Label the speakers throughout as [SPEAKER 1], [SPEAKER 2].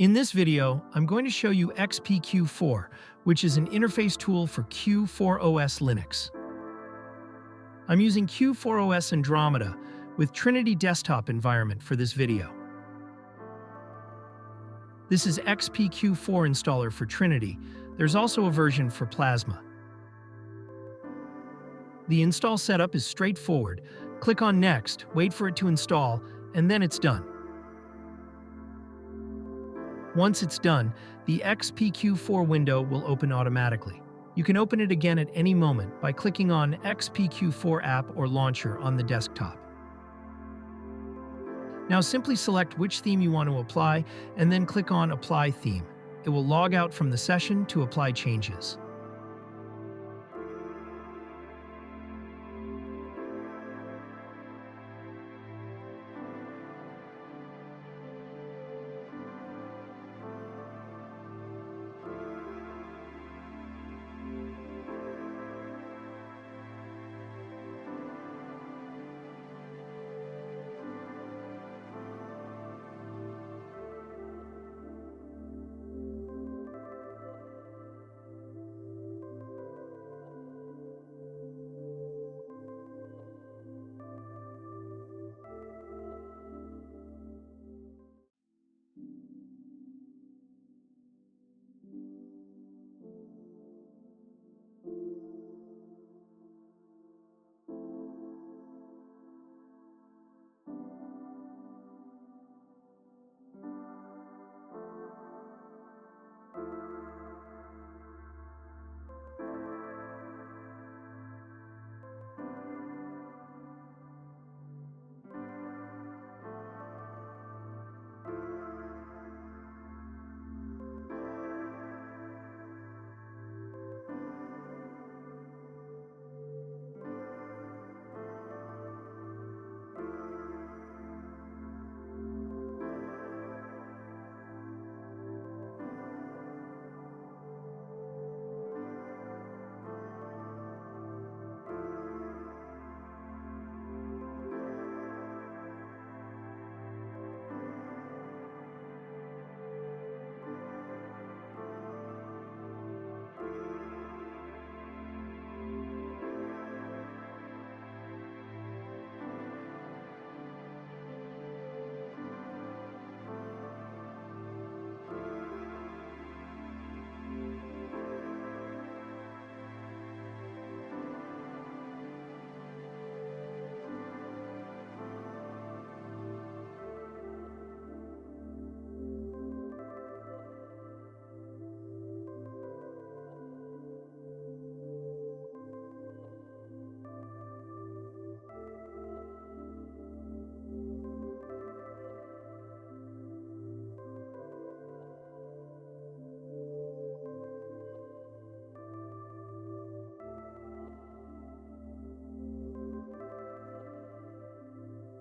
[SPEAKER 1] In this video, I'm going to show you XPQ4, which is an interface tool for Q4OS Linux. I'm using Q4OS Andromeda with Trinity desktop environment for this video. This is XPQ4 installer for Trinity. There's also a version for Plasma. The install setup is straightforward. Click on Next, wait for it to install, and then it's done. Once it's done, the XPQ4 window will open automatically. You can open it again at any moment by clicking on XPQ4 app or launcher on the desktop. Now simply select which theme you want to apply and then click on Apply Theme. It will log out from the session to apply changes.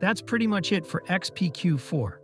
[SPEAKER 1] That's pretty much it for XPQ4.